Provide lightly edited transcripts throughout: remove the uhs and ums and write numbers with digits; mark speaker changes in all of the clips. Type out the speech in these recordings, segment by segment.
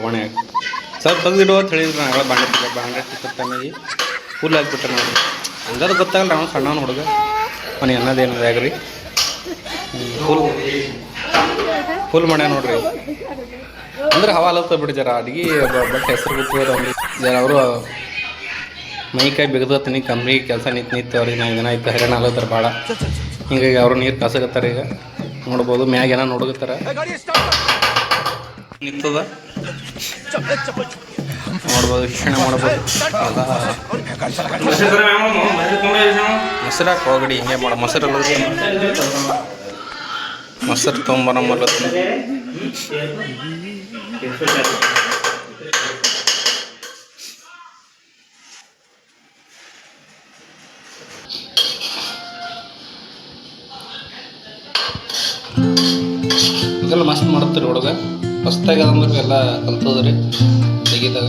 Speaker 1: ಒಣೆ ಸ್ವಲ್ಪ ತೆಗ್ದಿಡುವ ಅಂತ ಹೇಳಿದ್ರು ನಾಳೆ ಬಾಂಡೆ ಟೈಮಿಗೆ ಫುಲ್ ಆಗಿಬಿಟ್ರೆ ನೋಡಿ ಹಂಗದು ಗೊತ್ತಾಗಲ್ಲ ನಾವು ಸಣ್ಣ ಹುಡುಗ ಮನೆ ಅನ್ನೋದೇನದು ಆಗ್ರಿ ಫುಲ್ ಮಾಡ್ಯ ನೋಡ್ರಿ ಅಂದ್ರೆ ಹವಾ ಅಲತ್ತ ಬಿಡಿ ಜರ ಅಡಿಗೆ ಬಟ್ ಹೆಸರು ಗೊತ್ತಿರೋ ಜರ ಅವರು ಮೈಕಾಯಿ ಬಿಗದತ್ತೀನಿ ಕಂಪ್ನಿ ಕೆಲಸ ನಿಂತು ಅವ್ರಿಗೆ ನಾ ಜನ ಇತ್ತು ಹೈರಾಣ ಆಲತ್ತಾರ ಭಾಳ ಹಿಂಗಾಗಿ ಅವರು ನೀರು ಕಾಸಕತ್ತಾರೆ ಈಗ ನೋಡ್ಬೋದು ಮ್ಯಾಗ ಏನೋ ನೋಡಕತ್ತಾರ ನಿಂತದ ನೋಡ್ಬೋದು ವೀಕ್ಷಣೆ ಮಾಡ್ಬೋದು ಮೊಸರು ಹಾಕಿ ಹೋಗಡಿ ಹಿಂಗೆ ಮಾಡ ಮೊಸರಲ್ಲ ಮೊಸರು ತೊಗೊಂಬರಮ್ಮಲ್ಲ ಇದೆಲ್ಲ ಮಸ್ತ್ ಮಾಡುತ್ತೀರಿ ಹುಡುಗ ಹೊಸ್ತಾಗ ಅದಂದ್ರೆ ಎಲ್ಲ ಕಲ್ತದ್ರಿ ತೆಗಿದಾಗ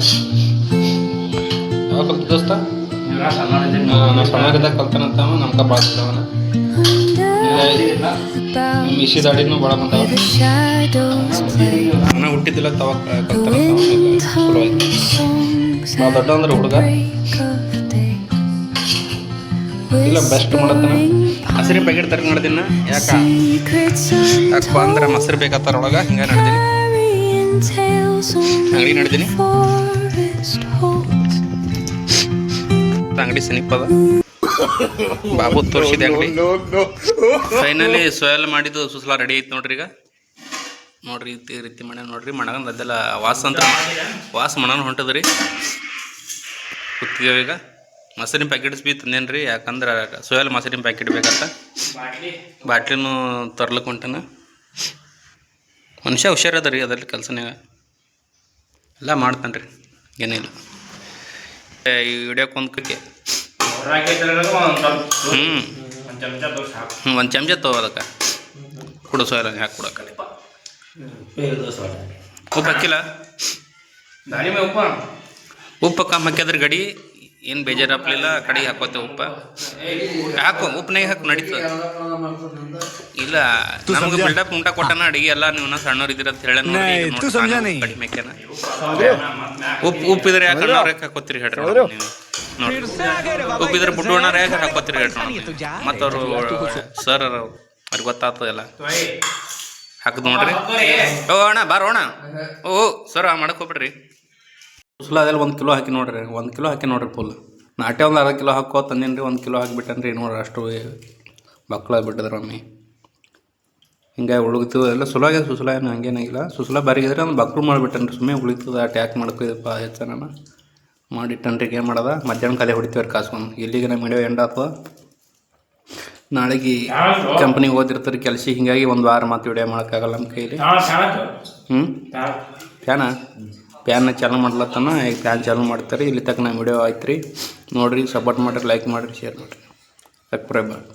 Speaker 1: ಯಾವಾಗ ಕಲ್ತ ದೋಸ್ತ ನಾವು ಸಣ್ಣದಾಗ ಕಲ್ತಾನಂತವ ನಮ್ಗೆ ಬಾಳ್ತಿದ್ದವನ ಮಿಶಿ ದಾಡಿನೂ ಭಾಳ ಬಂದವ ನಾನು ಹುಟ್ಟಿದ್ದಿಲ್ಲ ತವಾಗ ಕಲ್ತಾನಂತವ ಚಲೋ ಆಯ್ತು ಭಾಳ ದೊಡ್ಡ ಅಂದ್ರೆ ಹುಡುಗ ಇಲ್ಲ ಬೆಸ್ಟ್ ಮಾಡತ್ತಾನ ಹಸಿರು ಪ್ಯಾಕೆಟ್ ತರಕ ನಡೆದಿನ ಯಾಕಪ್ಪ ಅಂದ್ರೆ ಮೊಸರು ಬೇಕಾತಾರ ಒಳಗೆ ಹಿಂಗೆ ನಡೆದೀನಿ ಅಂಗಡಿ ನಡೆದೀನಿ ಅಂಗಡಿ ಸನಿಪದ ಬಾಬು ತೋರಿಸಿದೆ ಅಂಗಡಿ ಫೈನಲಿ ಸೋಯಲ್ ಮಾಡಿದ್ದು ಸುಸ್ಲಾ ರೆಡಿ ಐತಿ ನೋಡ್ರಿ ಈಗ ನೋಡ್ರಿ ಈ ರೀತಿ ಮನೆ ನೋಡ್ರಿ ಮಣಗನ್ ಅದೆಲ್ಲ ವಾಸ ಅಂತ ವಾಸ ಮಣನ ಹೊಂಟದ್ರಿ ಕೂತಿದ್ದೇವೆ ಈಗ ಮೊಸರಿನ ಪ್ಯಾಕೆಟ್ಸ್ ಬಿ ತಂದೇನು ರೀ ಯಾಕಂದ್ರೆ ಸೋಯಲ್ ಮೊಸರಿನ ಪ್ಯಾಕೆಟ್ ಬೇಕಂತ ಬಾಟ್ಲಿನೂ ತರ್ಲಿಕ್ಕೆ ಹೊಂಟನ ಮನುಷ್ಯ ಹುಷಾರದ ರೀ ಅದರಲ್ಲಿ ಕೆಲಸನಾಗ ಎಲ್ಲ ಮಾಡ್ತಾನೆ ರೀ ಏನಿಲ್ಲ ಈ ವಿಡಿಯೋಕ್ಕೆ ಒಂದು ಕಕ್ಕೆ ಒಂದು ಚಮಚ ತಗೋ ಅದಕ್ಕೆ ಕೊಡು ಸೋಯಲ್ ಹಾಕಿ ಕೊಡೋಕೆ ಉಪ್ಪು ಹಾಕಿಲ್ಲ ಉಪ್ಪು ಕಮ್ಮಿ ಹಾಕಿದ್ರೆ ಗಡಿ ಏನು ಬೇಜಾರಾಗಲಿಲ್ಲ ಕಡೆಗೆ ಹಾಕೋತೆ ಉಪ್ಪು ಹಾಕು ಉಪ್ಪನಾಗ ಹಾಕಿ ನಡೀತದೆ ಇಲ್ಲ ನಮ್ಗೆ ಬಿಲ್ಡಪ್ ಉಂಟ ಕೊಟ್ಟನ ಅಡಿಗೆ ಎಲ್ಲ ನೀವು ಸಣ್ಣವ್ರು ಇದ್ದೀರ ಅಂತ ಹೇಳ ಕಡಿಮೆ ಉಪ್ಪಿದ್ರೆ ಯಾಕೆ ಅಣ್ಣವ್ರು ಹಾಕೋತೀರಿ ಹೇಳ್ರಿ ನೀವು ನೋಡಿ ಉಪ್ಪಿದ್ರೆ ಬುಡ್ಡೋಣ್ಣವ್ರು ಯಾಕೆ ಹಾಕೋತೀರಿ ಹೇಳ್ರಿ ಮತ್ತು ಅವರು ಸರ್ ಅವ್ರಿಗೆ ಗೊತ್ತಾಗ್ತದೆಲ್ಲ ಹಾಕಿದ್ ನೋಡ್ರಿ ಓ ಅಣ್ಣ ಬಾರೋಣ ಓ ಸರ್ ಮಾಡಕ್ಕೆ ಹೋಗ್ಬಿಡ್ರಿ ಸುಸ್ಲ ಅದೆಲ್ಲ 1 ಕಿಲೋ ಹಾಕಿ ನೋಡ್ರಿ 1 ಕಿಲೋ ಹಾಕಿ ನೋಡ್ರಿ ಫುಲ್ ನಾಟೆ ಒಂದು ಅರ್ಧ ಕಿಲೋ ಹಾಕೋ ತಂದೇನು ರೀ 1 ಕಿಲೋ ಹಾಕಿಬಿಟ್ಟನ್ರಿ ನೋಡ್ರಿ ಅಷ್ಟು ಮಕ್ಕಳು ಬಿಟ್ಟಿದ್ರೆ ಒಮ್ಮೆ ಹಿಂಗಾಗಿ ಉಳುಗ್ತೀವಿ ಎಲ್ಲ ಸುಲಾಗ ಸುಸ್ಲ ಏನು ಹಂಗೇನಾಗಿಲ್ಲ ಸುಸ್ಲ ಬಾರಿಗಿದ್ರೆ ಒಂದು ಬಕ್ಳು ಮಾಡಿಬಿಟ್ಟನ್ರಿ ಸುಮ್ಮನೆ ಉಳಿತದ ಟ್ಯಾಕ್ ಮಾಡ್ಕೋದಪ್ಪ ಹೆಚ್ಚ ನಾನು ಮಾಡಿಟ್ಟನ್ರಿ ಏನು ಮಾಡೋದ ಮಧ್ಯಾಹ್ನ ಕಾಲೇ ಹೊಡಿತೀವ್ರಿ ಕಾಸ್ಕೊಂಡು ಇಲ್ಲಿಗೆ ನಮ್ಮ ವಿಡಿಯೋ ಎಂಡ್ ಆಗ್ತದ ನಾಳೆಗೆ ಕಂಪ್ನಿಗೆ ಓದಿರ್ತಾರೆ ಕೆಲಸ ಹಿಂಗಾಗಿ ಒಂದು ವಾರ ಮಾತು ವಿಡಿಯೋ ಮಾಡೋಕ್ಕಾಗಲ್ಲ ನಮ್ಮ ಕೈಲಿ ಪ್ಯಾನ್ನ ಚಾಲು ಮಾಡ್ಲತ್ತನ ಈಗ ಪ್ಯಾನ್ ಚಾಲು ಮಾಡ್ತಾರೆ ಇಲ್ಲಿ ತಕ್ಕ ನಮ್ಮ ವಿಡಿಯೋ ಆಯ್ತು ರೀ ನೋಡಿರಿ ಸಪೋರ್ಟ್ ಮಾಡಿರಿ ಲೈಕ್ ಮಾಡಿರಿ ಶೇರ್ ಮಾಡಿರಿ ಸಬ್ಸ್ಕ್ರೈಬ್ ಮಾಡಿ